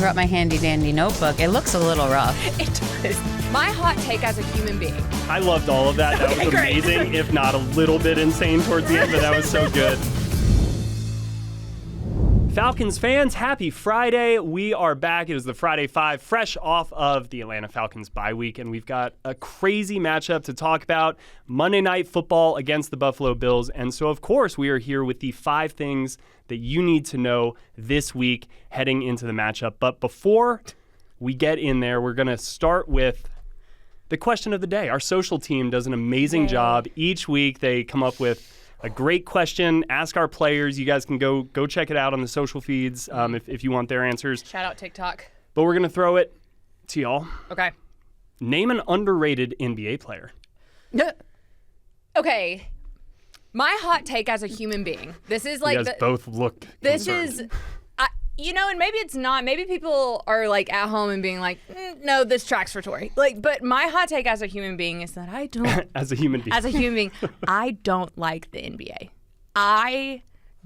brought my handy-dandy notebook. It looks a little rough. It does. My hot take as a human being. I loved all of that. That was amazing, if not a little bit insane towards the end, but that was so good. Falcons fans, happy Friday. We are back. It is the Friday Five, fresh off of the Atlanta Falcons bye week, and we've got a crazy matchup to talk about. Monday Night Football against the Buffalo Bills. And so, of course, we are here with the 5 things that you need to know this week heading into the matchup. But before we get in there, we're going to start with the question of the day. Our social team does an amazing job. Each week they come up with a great question, ask our players. You guys can go check it out on the social feeds if you want their answers. Shout out TikTok. But we're going to throw it to y'all. Okay. Name an underrated NBA player. Okay. My hot take as a human being. This is like you guys both looked This concerned. is, and maybe it's not. Maybe people are like at home and being like, no, this tracks for Tori. But my hot take as a human being is that I don't. As a human being, I don't like the NBA. I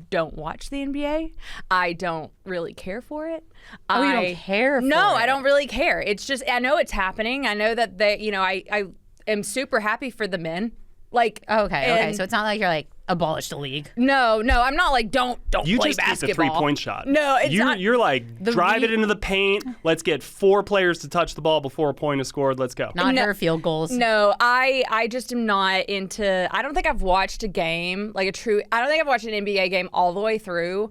don't watch the NBA. I don't really care for it. You don't care for it? No, I don't really care. It's just, I know it's happening. I know that I am super happy for the men. Okay. So it's not like you're like, abolish the league. No, I'm not like, don't you play just basketball. get the 3-point shot. No, it's not. You're like, drive it into the paint. Let's get 4 players to touch the ball before a point is scored. Let's go. Not her field goals. No, I just am not into. I don't think I've watched a game I don't think I've watched an NBA game all the way through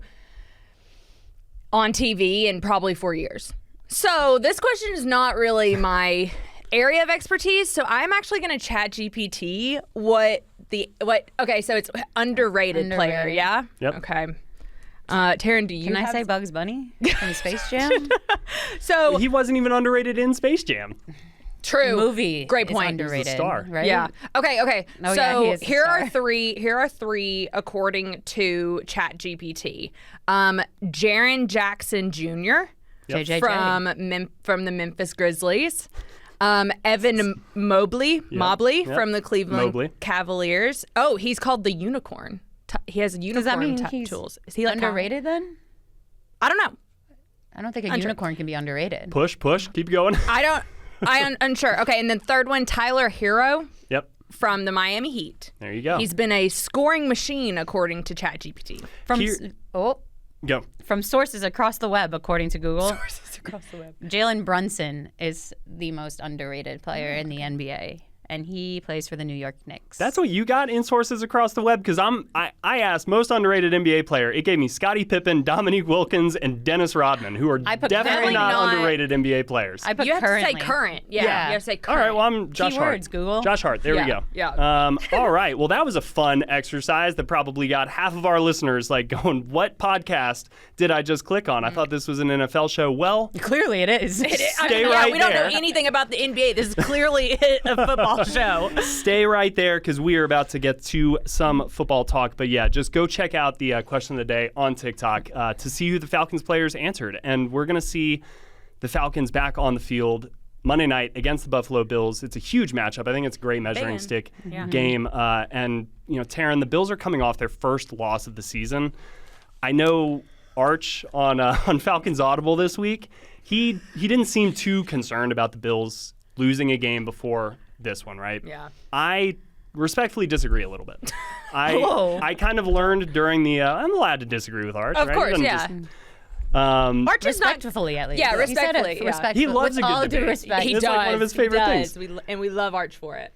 on TV in probably 4 years. So this question is not really my area of expertise. So I'm actually going to chat GPT okay, so it's underrated player, yeah? Yep. Okay. Terrin, do you Can I say Bugs Bunny from Space Jam? So he wasn't even underrated in Space Jam. True. Movie. Great point. Underrated. He's the star. Right? Yeah. Okay. Oh, so yeah, he is the here star. are three according to ChatGPT. Jaren Jackson Jr. Yep. JJJ. from the Memphis Grizzlies. Evan Mobley from the Cleveland Cavaliers. Oh, he's called the Unicorn. He has unicorn Does that mean he's tools. Is he like underrated then? I don't know. I don't think a unicorn can be underrated. Push. Keep going. I'm unsure. Okay, and then third one, Tyler Hero. Yep. From the Miami Heat. There you go. He's been a scoring machine according to ChatGPT. Go. From sources across the web, according to Google, Sources across the web. Jalen Brunson is the most underrated player in the NBA, and he plays for the New York Knicks. That's what you got in sources across the web? Because I asked most underrated NBA player. It gave me Scottie Pippen, Dominique Wilkins, and Dennis Rodman, who are definitely not underrated NBA players. I put You have currently. to say current. Yeah. You have to say current. All right, well, I'm Josh Hart. Keywords, Google. Josh Hart, there we go. Yeah. All right, well, that was a fun exercise that probably got half of our listeners like going, what podcast did I just click on? I thought this was an NFL show. Well, Clearly it is. Stay right we don't there. know anything about the NBA. This is clearly a football show. Stay right there because we are about to get to some football talk. But yeah, just go check out the question of the day on TikTok to see who the Falcons players answered. And we're going to see the Falcons back on the field Monday night against the Buffalo Bills. It's a huge matchup. I think it's a great measuring stick game. And, Terrin, the Bills are coming off their first loss of the season. I know Arch on Falcons Audible this week, he didn't seem too concerned about the Bills losing a game before this one, right? Yeah. I respectfully disagree a little bit. I kind of learned during the I'm allowed to disagree with Arch. Of right? course, yeah. Arch is respectfully, at least. Yeah, He said it respectfully. respectfully. He loves with a good all debate. due respect. He It's does. like one of his favorite things. We love Arch for it.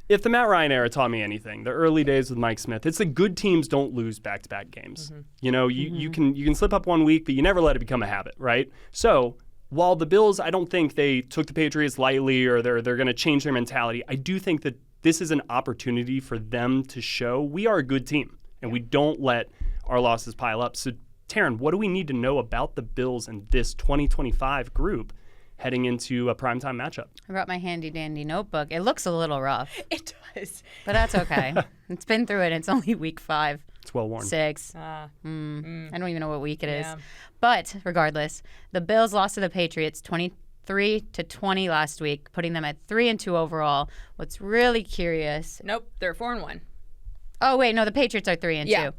If the Matt Ryan era taught me anything, the early days with Mike Smith, it's that good teams don't lose back-to-back games. You can slip up one week, but you never let it become a habit, right? So while the Bills, I don't think they took the Patriots lightly or they're going to change their mentality, I do think that this is an opportunity for them to show we are a good team and we don't let our losses pile up. So, Terrin, what do we need to know about the Bills and this 2025 group heading into a primetime matchup? I brought my handy-dandy notebook. It looks a little rough, It does. but that's okay. It's been through it. It's only week 5. It's well worn. 6. I don't even know what week it is. Yeah. But regardless, the Bills lost to the Patriots 23-20 last week, putting them at 3-2 overall. What's really curious. Nope, they're 4-1. Oh wait, no, the Patriots are 3-2. Yeah.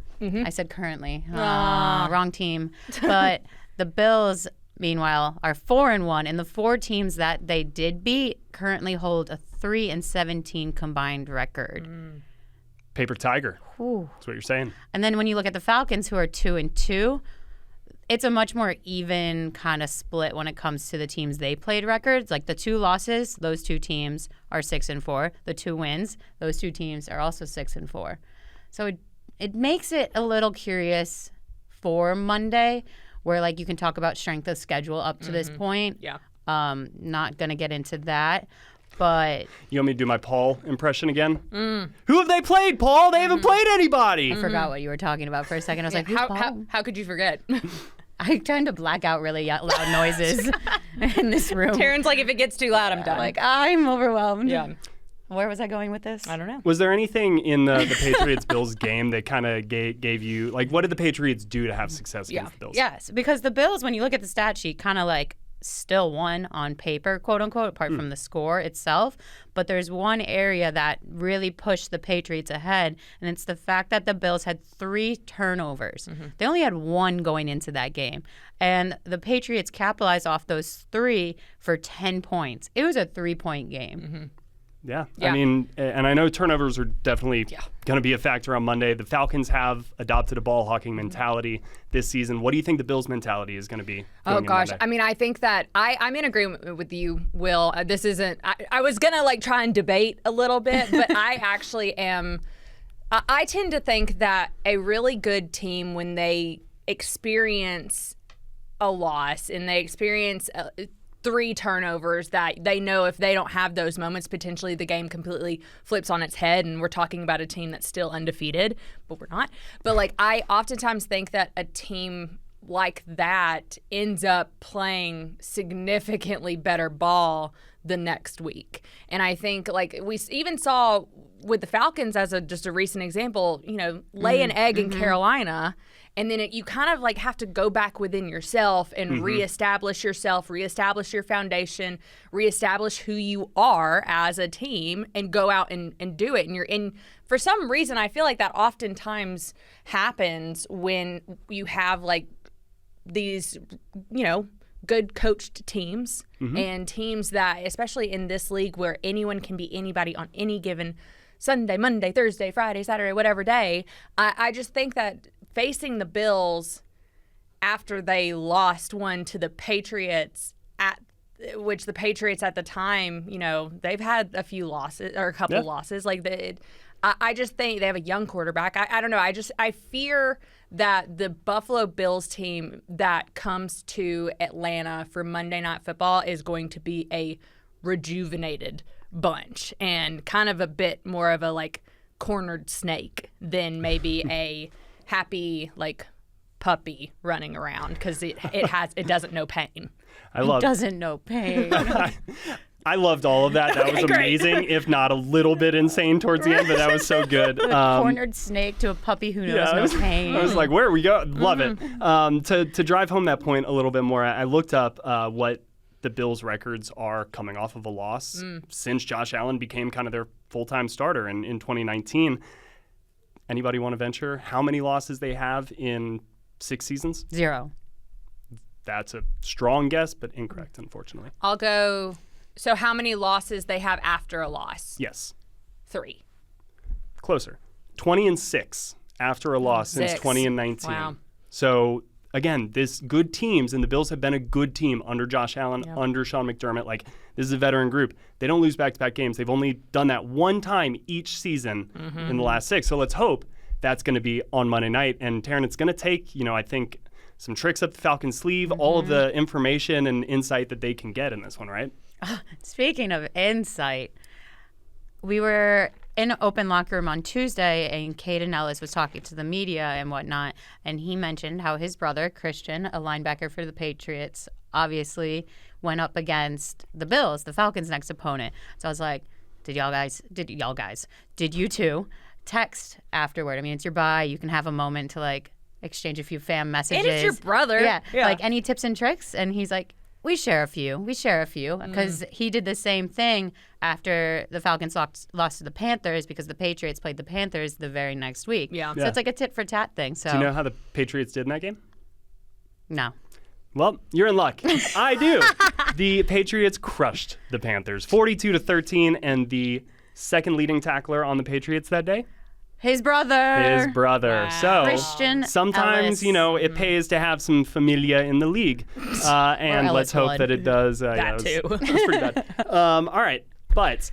I said currently. Wrong team. But the Bills meanwhile, are 4-1, and the 4 teams that they did beat currently hold a 3-17 combined record. Paper tiger. Whew. That's what you're saying. And then when you look at the Falcons, who are 2-2, it's a much more even kind of split when it comes to the teams they played records. Like the 2 losses, those 2 teams are 6-4. The 2 wins, those 2 teams are also 6-4. So it makes it a little curious for Monday, where like you can talk about strength of schedule up to this point. Yeah. Not gonna get into that, but You want me to do my Paul impression again? Who have they played, Paul? They haven't played anybody. I forgot what you were talking about for a second. I was like, who's Paul? How could you forget? I tend to black out really loud noises in this room. Terren's like, if it gets too loud, I'm done. Like, I'm overwhelmed. yeah. Where was I going with this? I don't know. Was there anything in the Patriots-Bills game that kind of gave you, like, what did the Patriots do to have success against the Bills? Yes, because the Bills, when you look at the stat sheet, kind of like still won on paper, quote unquote, apart from the score itself. But there's one area that really pushed the Patriots ahead, and it's the fact that the Bills had 3 turnovers. They only had 1 going into that game. And the Patriots capitalized off those 3 for 10 points. It was a 3-point game. Yeah. Yeah. I mean, and I know turnovers are definitely going to be a factor on Monday. The Falcons have adopted a ball hawking mentality this season. What do you think the Bills' mentality is going to be? Oh, going in gosh. Monday? I mean, I think that I'm in agreement with you, Will. This isn't, I was going to like try and debate a little bit, but I actually am. I tend to think that a really good team, when they experience a loss and they experience 3 turnovers, that they know if they don't have those moments, potentially the game completely flips on its head. And we're talking about a team that's still undefeated, but we're not. But like, I oftentimes think that a team like that ends up playing significantly better ball the next week. And I think like we even saw with the Falcons as just a recent example, lay an egg in Carolina. And then you kind of like have to go back within yourself and reestablish yourself, reestablish your foundation, reestablish who you are as a team, and go out and do it. And for some reason, I feel like that oftentimes happens when you have like these, good coached teams and teams that, especially in this league where anyone can be anybody on any given Sunday, Monday, Thursday, Friday, Saturday, whatever day. I just think that facing the Bills after they lost one to the Patriots, which the Patriots at the time, they've had a few losses or a couple losses. Like I just think they have a young quarterback. I don't know. I fear that the Buffalo Bills team that comes to Atlanta for Monday Night Football is going to be a rejuvenated bunch and kind of a bit more of a like cornered snake than maybe a happy like puppy running around, because it doesn't know pain. It doesn't know pain. I loved all of that. That was amazing, if not a little bit insane towards the end, but that was so good. Cornered snake to a puppy who knows no pain. I was like, where are we going? Love it. To drive home that point a little bit more, I looked up what the Bills' records are coming off of a loss since Josh Allen became kind of their full-time starter in 2019. Anybody want to venture how many losses they have in 6 seasons? 0. That's a strong guess, but incorrect, unfortunately. I'll go. So how many losses they have after a loss? Yes. 3. Closer. 20-6 after a loss since 6. 2019. Wow. So again, this good teams, and the Bills have been a good team under Josh Allen, under Sean McDermott. Like, this is a veteran group. They don't lose back-to-back games. They've only done that one time each season in the last 6. So let's hope that's going to be on Monday night. And Terrin, it's going to take, I think, some tricks up the Falcons' sleeve, all of the information and insight that they can get in this one, right? Speaking of insight, we were in an open locker room on Tuesday, and Caden Ellis was talking to the media and whatnot, and he mentioned how his brother, Christian, a linebacker for the Patriots, obviously went up against the Bills, the Falcons' next opponent. So I was like, did you two text afterward? I mean, it's your bye. You can have a moment to, like, exchange a few fan messages. It is your brother. Yeah. Like, any tips and tricks? And he's like, we share a few, because he did the same thing after the Falcons lost to the Panthers, because the Patriots played the Panthers the very next week. Yeah. So it's like a tit for tat thing. So Do you know how the Patriots did in that game? No. Well, you're in luck. I do. The Patriots crushed the Panthers 42-13, and the second leading tackler on the Patriots that day? His brother. Wow. So Christian sometimes, Ellis. it pays to have some familia in the league. And let's hope that it does. That too. It was pretty bad. All right. But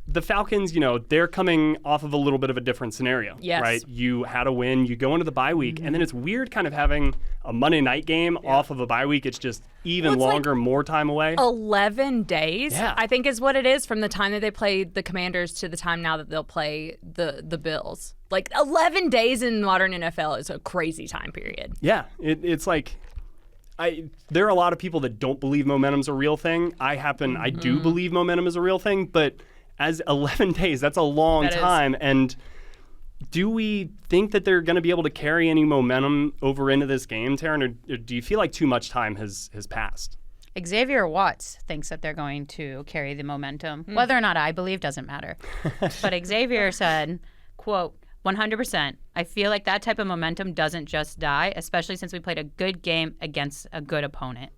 the Falcons, they're coming off of a little bit of a different scenario. Yes. Right? You had a win. You go into the bye week. And then it's weird kind of having a Monday night game off of a bye week. It's just even longer, more time away. 11 days, Yeah. I think is what it is from the time that they played the Commanders to the time now that they'll play the Bills. Like 11 days in modern NFL is a crazy time period. Yeah. It's like... there are a lot of people that don't believe momentum's a real thing. I do believe momentum is a real thing, but as 11 days, that's a long time. And do we think that they're going to be able to carry any momentum over into this game, Terrin, or do you feel like too much time has passed? Xavier Watts thinks that they're going to carry the momentum. Whether or not I believe doesn't matter. But Xavier said, quote, 100%. I feel like that type of momentum doesn't just die, especially since we played a good game against a good opponent.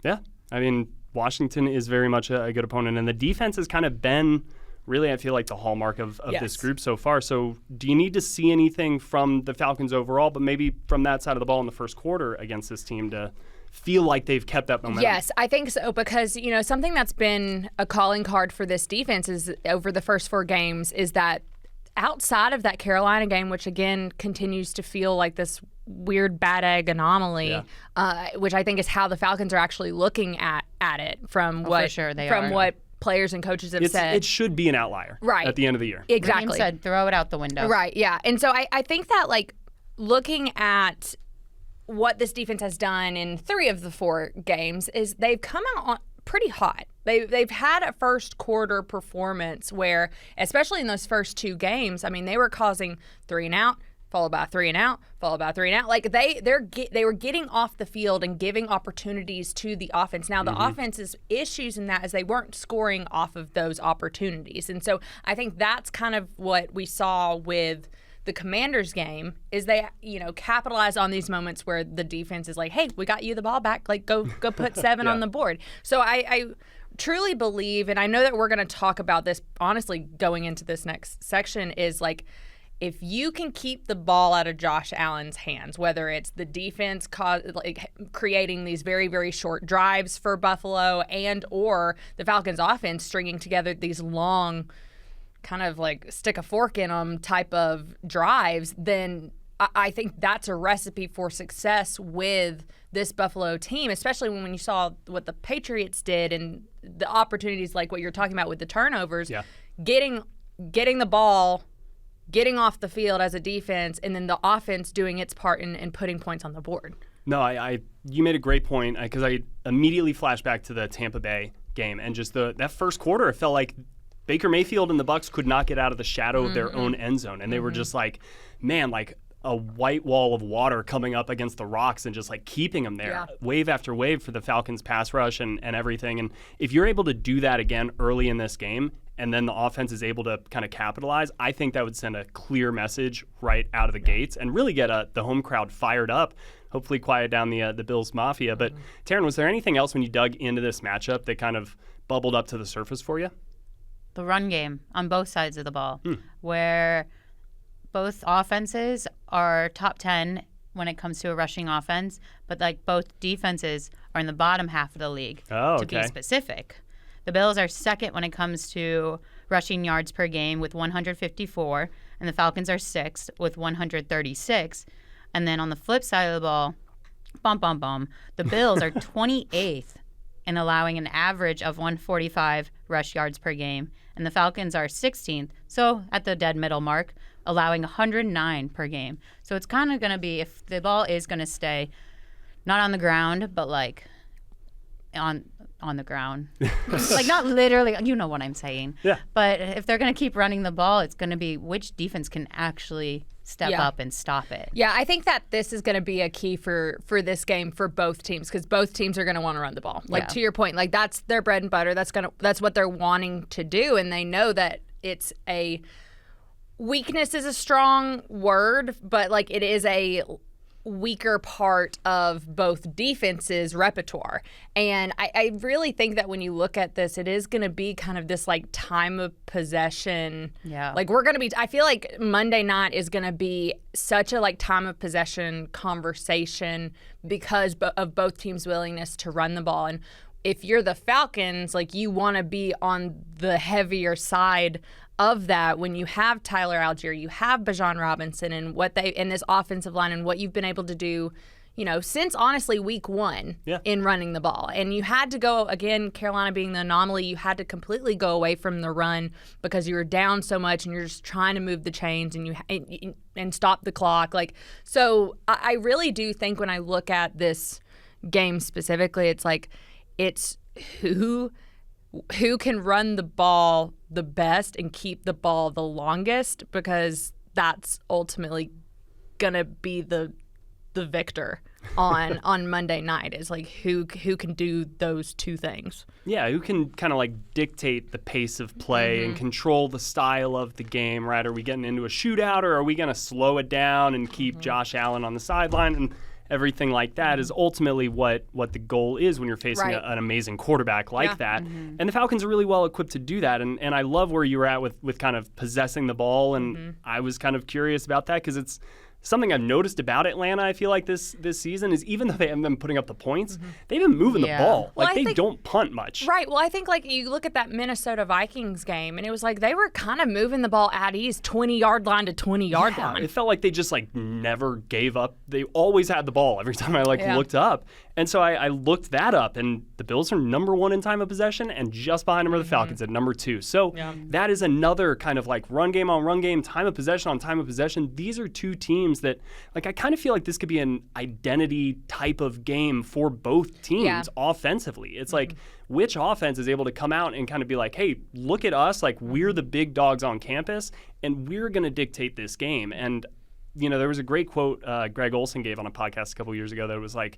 Yeah. I mean, Washington is very much a good opponent, and the defense has kind of been really, I feel like, the hallmark of this group so far. So do you need to see anything from the Falcons overall, but maybe from that side of the ball in the first quarter against this team to feel like they've kept that momentum? Yes, I think so, because, something that's been a calling card for this defense is over the first 4 games is that outside of that Carolina game, which again continues to feel like this weird bad egg anomaly, which I think is how the Falcons are actually looking at it from what for sure they from are. what players and coaches have said. It should be an outlier at the end of the year. Exactly. Raheem said, throw it out the window. Right, yeah. And so I think that, like, looking at what this defense has done in 3 of the 4 games is they've come out pretty hot. They've had a first quarter performance where, especially in those first 2 games, I mean, they were causing 3 and out, followed by 3 and out, followed by 3 and out. Like they were getting off the field and giving opportunities to the offense. Now the offense's issues in that is they weren't scoring off of those opportunities, and so I think that's kind of what we saw with the Commanders game is they, capitalize on these moments where the defense is like, hey, we got you the ball back. Like, go put 7 on the board. So I truly believe, and I know that we're going to talk about this, honestly, going into this next section, is like, if you can keep the ball out of Josh Allen's hands, whether it's the defense creating these very, very short drives for Buffalo and or the Falcons offense stringing together these long kind of like stick a fork in them type of drives, then I think that's a recipe for success with this Buffalo team, especially when you saw what the Patriots did and the opportunities like what you're talking about with the turnovers, getting the ball, getting off the field as a defense, and then the offense doing its part in putting points on the board. No, you made a great point because I immediately flashed back to the Tampa Bay game and just that first quarter, it felt like Baker Mayfield and the Bucs could not get out of the shadow of their own end zone, and they were just like, man, like a white wall of water coming up against the rocks and just like keeping them there, wave after wave for the Falcons pass rush and everything. And if you're able to do that again early in this game, and then the offense is able to kind of capitalize, I think that would send a clear message right out of the gates and really get the home crowd fired up, hopefully quiet down the Bills Mafia. But Terrin, was there anything else when you dug into this matchup that kind of bubbled up to the surface for you? The run game on both sides of the ball, where both offenses are top 10 when it comes to a rushing offense, but like both defenses are in the bottom half of the league, to be specific. The Bills are second when it comes to rushing yards per game with 154, and the Falcons are sixth with 136. And then on the flip side of the ball, the Bills are 28th in allowing an average of 145 rush yards per game, and the Falcons are 16th, so at the dead middle mark, allowing 109 per game. So it's kind of going to be, if the ball is going to stay not on the ground, but like on the ground. Like not literally, you know what I'm saying. Yeah. But if they're going to keep running the ball, it's going to be which defense can actually step up and stop it. Yeah, I think that this is going to be a key for this game for both teams, because both teams are going to want to run the ball. Like to your point, like that's their bread and butter. That's what they're wanting to do, and they know that it's a weakness is a strong word, but like it is a weaker part of both defenses' repertoire. And I really think that when you look at this, it is going to be kind of this like time of possession. Yeah. Like I feel like Monday night is going to be such a like time of possession conversation because of both teams' willingness to run the ball. And if you're the Falcons, like you want to be on the heavier side of that when you have Tyler Algier, you have Bijan Robinson, and what they in this offensive line and what you've been able to do, since honestly week 1 in running the ball. And you had to go again, Carolina being the anomaly, you had to completely go away from the run because you were down so much and you're just trying to move the chains and stop the clock. Like, so I really do think when I look at this game specifically, it's like it's who can run the ball the best and keep the ball the longest, because that's ultimately gonna be the victor on Monday night, is like who can do those two things. Yeah, who can kind of like dictate the pace of play and control the style of the game, right? Are we getting into a shootout, or are we gonna slow it down and keep Josh Allen on the sideline? And everything like that is ultimately what the goal is when you're facing an amazing quarterback like that. And the Falcons are really well equipped to do that. And I love where you were at with kind of possessing the ball. And I was kind of curious about that because it's something I've noticed about Atlanta, I feel like this season, is even though they haven't been putting up the points, they've been moving the ball. Like, they don't punt much. Right. Well, I think, like, you look at that Minnesota Vikings game, and it was like they were kind of moving the ball at ease, 20-yard line to 20-yard line. It felt like they just, like, never gave up. They always had the ball every time I, looked up. And so I looked that up, and the Bills are number 1 in time of possession, and just behind them are the Falcons at number 2. So that is another kind of, like, run game on run game, time of possession on time of possession. These are two teams that, like, I kind of feel like this could be an identity type of game for both teams offensively. It's like, which offense is able to come out and kind of be like, hey, look at us, like, we're the big dogs on campus, and we're going to dictate this game. And, there was a great quote Greg Olsen gave on a podcast a couple years ago that was like,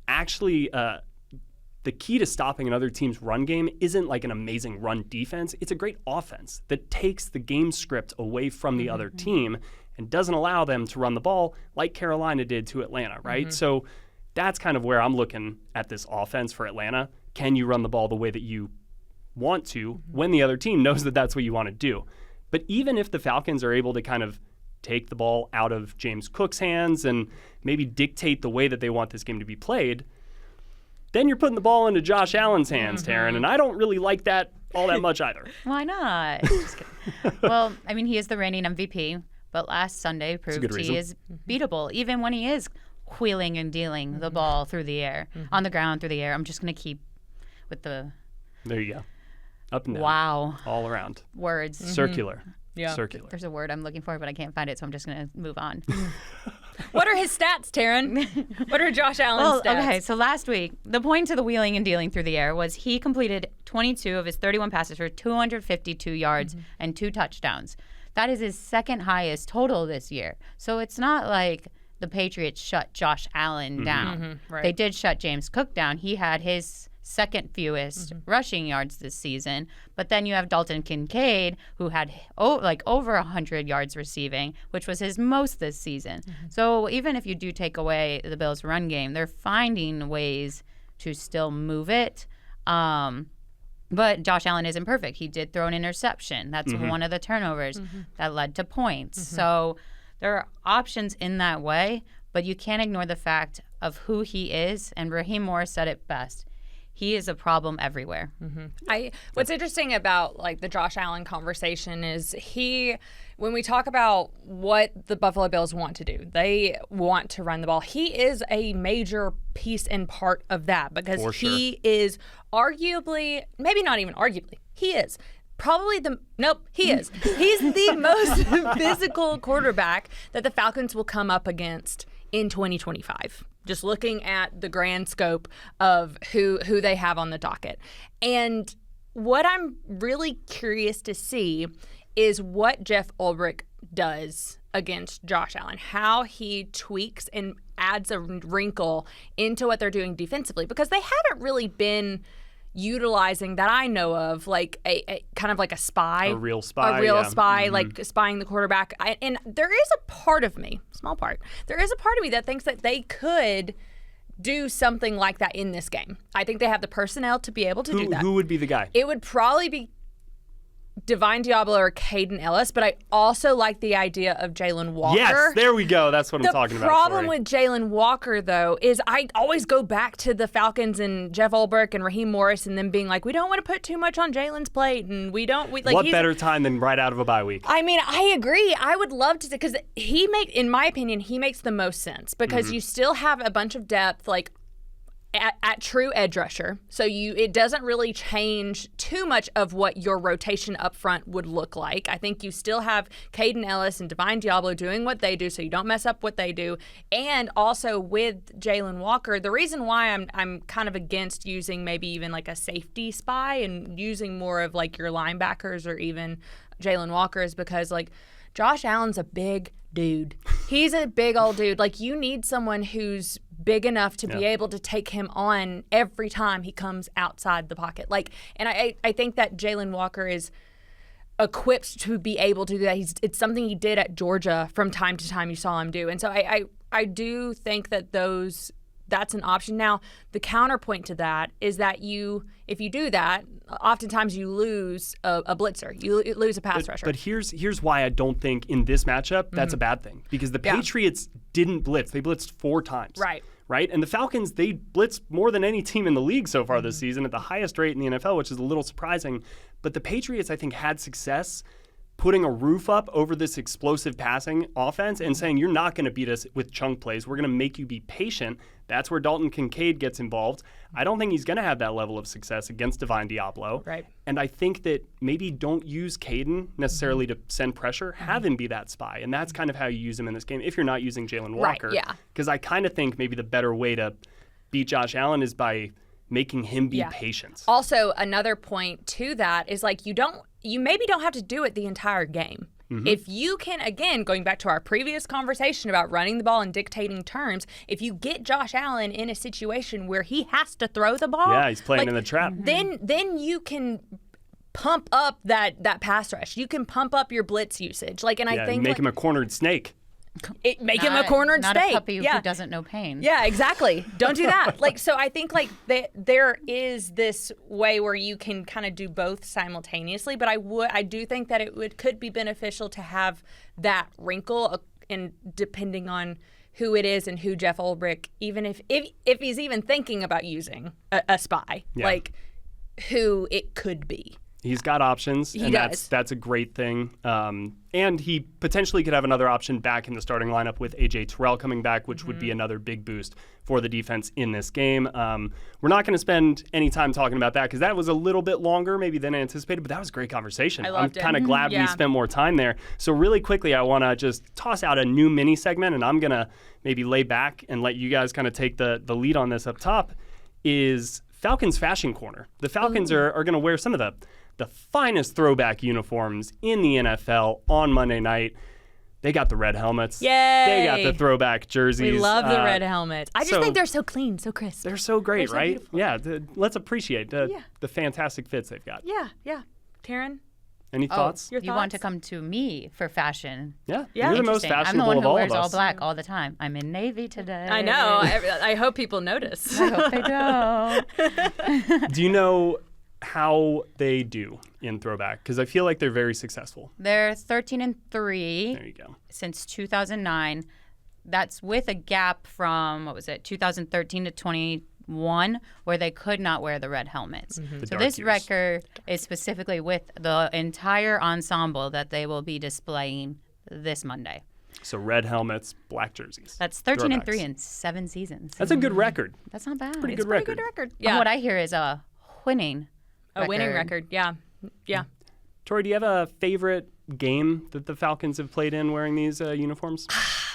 actually, the key to stopping another team's run game isn't like an amazing run defense. It's a great offense that takes the game script away from the other team and doesn't allow them to run the ball like Carolina did to Atlanta, right? So that's kind of where I'm looking at this offense for Atlanta. Can you run the ball the way that you want to when the other team knows that that's what you want to do? But even if the Falcons are able to kind of take the ball out of James Cook's hands and maybe dictate the way that they want this game to be played, then you're putting the ball into Josh Allen's hands, Terrin, and I don't really like that all that much either. Why not? Just kidding. Well, I mean, he is the reigning MVP, but last Sunday proved he is beatable, even when he is wheeling and dealing the ball through the air, on the ground through the air. I'm just going to keep with the... There you go. Up and down. Wow. All around. Words. Circular. Yeah. Circular. There's a word I'm looking for, but I can't find it, so I'm just going to move on. What are his stats, Terrin? What are Josh Allen's stats? Okay, so last week, the point to the wheeling and dealing through the air was he completed 22 of his 31 passes for 252 yards and 2 touchdowns. That is his second highest total this year. So it's not like the Patriots shut Josh Allen down. Right. They did shut James Cook down. He had his second fewest rushing yards this season. But then you have Dalton Kincaid, who had over 100 yards receiving, which was his most this season. So even if you do take away the Bills' run game, they're finding ways to still move it. But Josh Allen isn't perfect. He did throw an interception. That's one of the turnovers that led to points. So there are options in that way, but you can't ignore the fact of who he is. And Raheem Morris said it best. He is a problem everywhere. What's interesting about like the Josh Allen conversation is when we talk about what the Buffalo Bills want to do, they want to run the ball. He is a major piece and part of that because he is arguably, maybe not even arguably, he is probably he is. He's the most physical quarterback that the Falcons will come up against in 2025. Just looking at the grand scope of who they have on the docket. And what I'm really curious to see is what Jeff Ulbrich does against Josh Allen, how he tweaks and adds a wrinkle into what they're doing defensively, because they haven't really been, utilizing that I know of, like a kind of like a spy. A real spy. Like spying the quarterback. And there is a part of me, small part, there is a part of me that thinks that they could do something like that in this game. I think they have the personnel to be able to do that. Who would be the guy? It would probably be Divine Diablo or Caden Ellis, but I also like the idea of Jalen Walker. Yes, there we go. That's what I'm talking about. The problem with Jalen Walker, though, is I always go back to the Falcons and Jeff Ulbrich and Raheem Morris and them being like, we don't want to put too much on Jalen's plate, and what better time than right out of a bye week? I mean, I agree. I would love to, because in my opinion, he makes the most sense because you still have a bunch of depth, like at true edge rusher. So it doesn't really change too much of what your rotation up front would look like. I think you still have Caden Ellis and Divine Diablo doing what they do, so you don't mess up what they do. And also with Jalen Walker, the reason why I'm kind of against using maybe even like a safety spy and using more of like your linebackers or even Jalen Walker is because like Josh Allen's a big dude. He's a big old dude. Like, you need someone who's big enough to be able to take him on every time he comes outside the pocket. Like, and I think that Jalen Walker is equipped to be able to do that. It's something he did at Georgia from time to time. You saw him do. And so I do think that that's an option. Now, the counterpoint to that is that if you do that, oftentimes you lose a blitzer. You lose a pass rusher. But here's why I don't think in this matchup that's a bad thing. Because the Patriots didn't blitz. They blitzed 4 times. Right? And the Falcons, they blitzed more than any team in the league so far this season at the highest rate in the NFL, which is a little surprising. But the Patriots, I think, had success putting a roof up over this explosive passing offense and saying, you're not going to beat us with chunk plays. We're going to make you be patient. That's where Dalton Kincaid gets involved. I don't think he's going to have that level of success against Divine Diablo. Right. And I think that maybe don't use Caden necessarily to send pressure. Have him be that spy. And that's kind of how you use him in this game if you're not using Jalen Walker. Right, yeah. Because I kind of think maybe the better way to beat Josh Allen is by making him be patient. Also, another point to that is like you maybe don't have to do it the entire game. If you can, again, going back to our previous conversation about running the ball and dictating terms, if you get Josh Allen in a situation where he has to throw the ball, he's playing in the trap. Then you can pump up that pass rush. You can pump up your blitz usage. I think make him a cornered snake. Make him a cornered not snake. A puppy who doesn't know pain. Yeah, exactly. Don't do that. So I think there is this way where you can kind of do both simultaneously. But I do think that it could be beneficial to have that wrinkle, and depending on who it is and who Jeff Ulbrich, even if he's even thinking about using a spy, who it could be. He's got options, and that's a great thing. And he potentially could have another option back in the starting lineup with A.J. Terrell coming back, which would be another big boost for the defense in this game. We're not going to spend any time talking about that because that was a little bit longer maybe than anticipated, but that was a great conversation. I'm kind of glad we spent more time there. So really quickly, I want to just toss out a new mini segment, and I'm going to maybe lay back and let you guys kind of take the lead on this up top, is Falcons Fashion Corner. The Falcons are going to wear some of the finest throwback uniforms in the NFL on Monday night. They got the red helmets. Yay! They got the throwback jerseys. We love the red helmets. I just think they're so clean, so crisp. They're so great, so right? beautiful. Yeah. Let's appreciate the fantastic fits they've got. Yeah. Taryn? Any thoughts? Your You want to come to me for fashion? Yeah. You're the most Interesting. fashionable I'm the of one who all wears of us. all black all the time. I'm in navy today. I know. I hope people notice. I hope they do. Do you know how they do in throwback? Because I feel like they're very successful. They're 13-3. There you go. Since 2009. That's with a gap from 2013 to 21, where they could not wear the red helmets. So this record is specifically with the entire ensemble that they will be displaying this Monday. So red helmets, black jerseys. That's 13-3 in 7 seasons. That's a good record. That's not bad. Pretty It's good record. Yeah. And what I hear is a winning A winning record. Yeah. Tori, do you have a favorite game that the Falcons have played in wearing these uniforms?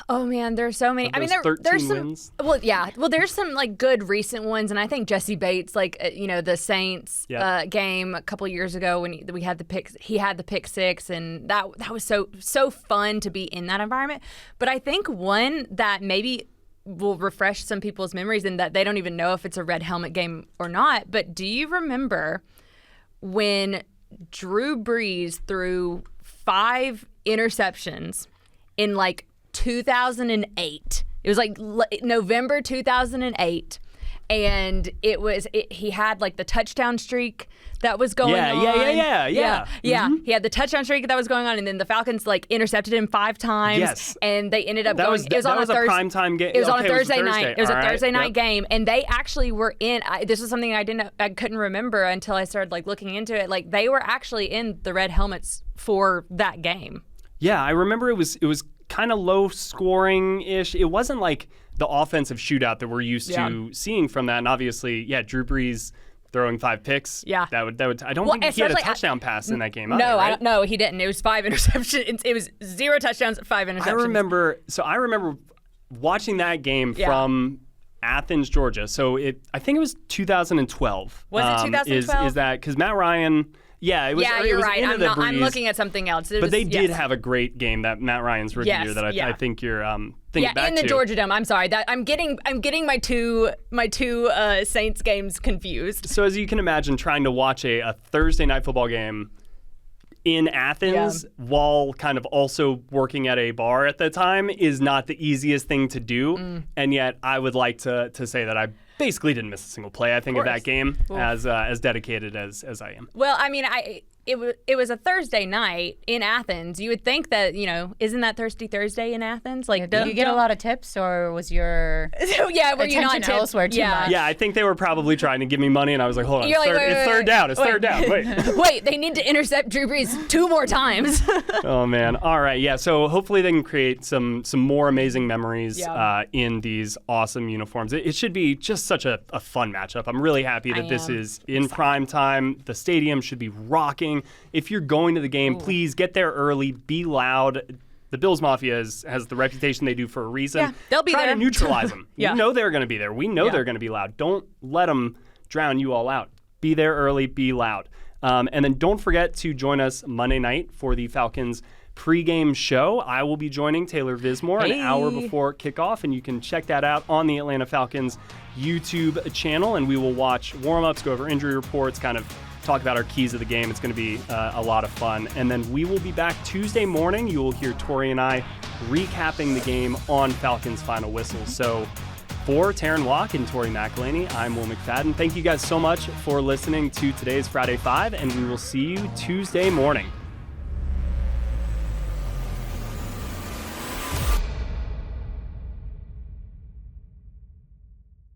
Oh man, there's so many. I mean, Those 13 there's some. wins? Well, yeah. Well, there's some good recent ones, and I think Jesse Bates, the Saints game a couple years ago when we had the pick. He had the pick 6, and that was so fun to be in that environment. But I think one that maybe will refresh some people's memories in that they don't even know if it's a red helmet game or not. But do you remember when Drew Brees threw 5 interceptions in like 2008? It was like November 2008. And he had like the touchdown streak that was going on. Yeah. Mm-hmm. He had the touchdown streak that was going on, and then the Falcons like intercepted him 5 times. Yes. And they ended up That going. was, it was that on was a a primetime game. It was on a Okay, Thursday night. It was a Thursday night Yep. game, and they actually were in. This was something I couldn't remember until I started like looking into it. Like they were actually in the red helmets for that game. Yeah, I remember it was kind of low scoring ish. It wasn't like the offensive shootout that we're used to seeing from that. And obviously, Drew Brees throwing 5 picks. Yeah. That would I don't think he had a touchdown pass in that game either, No, right? no, he didn't. It was 5 interceptions. It was 0 touchdowns, 5 interceptions. I remember watching that game from Athens, Georgia. So I think it was 2012. Was it 2012? Is that because Matt Ryan? Yeah, it was. Yeah, it you're was right. into I'm Brees, looking at something else. But they did have a great game, that Matt Ryan's rookie year that I think you're thinking back to. in the Georgia Dome. I'm sorry that I'm getting my two Saints games confused. So as you can imagine, trying to watch a Thursday night football game in Athens while kind of also working at a bar at the time is not the easiest thing to do. And yet I would like to say that I basically didn't miss a single play, I think, of that game, as dedicated as I am. Well, I mean, it was a Thursday night in Athens. You would think that, isn't that Thirsty Thursday in Athens? Like, did you get a lot of tips, or was your were you not attention tipped? elsewhere too much? Yeah, I think they were probably trying to give me money, and I was like, hold on, You're like, it's third down. It's third down. Wait. Wait, they need to intercept Drew Brees 2 more times. Oh, man. All right, yeah, so hopefully they can create some more amazing memories in these awesome uniforms. It should be just such a fun matchup. I'm really happy that this is in prime time. The stadium should be rocking. If you're going to the game, please get there early, be loud. The Bills Mafia has the reputation they do for a reason. Yeah, they'll be Try there. to neutralize them. Yeah. You know they're going to be there. We know they're going to be loud. Don't let them drown you all out. Be there early, be loud. And then don't forget to join us Monday night for the Falcons pregame show. I will be joining Taylor Vismore an hour before kickoff, and you can check that out on the Atlanta Falcons YouTube channel, and we will watch warm-ups, go over injury reports, kind of talk about our keys of the game. It's going to be a lot of fun. And then we will be back Tuesday morning. You will hear Tori and I recapping the game on Falcons Final Whistle. So for Terrin Waack and Tori McElhaney, I'm Will McFadden. Thank you guys so much for listening to today's Friday 5, and we will see you Tuesday morning.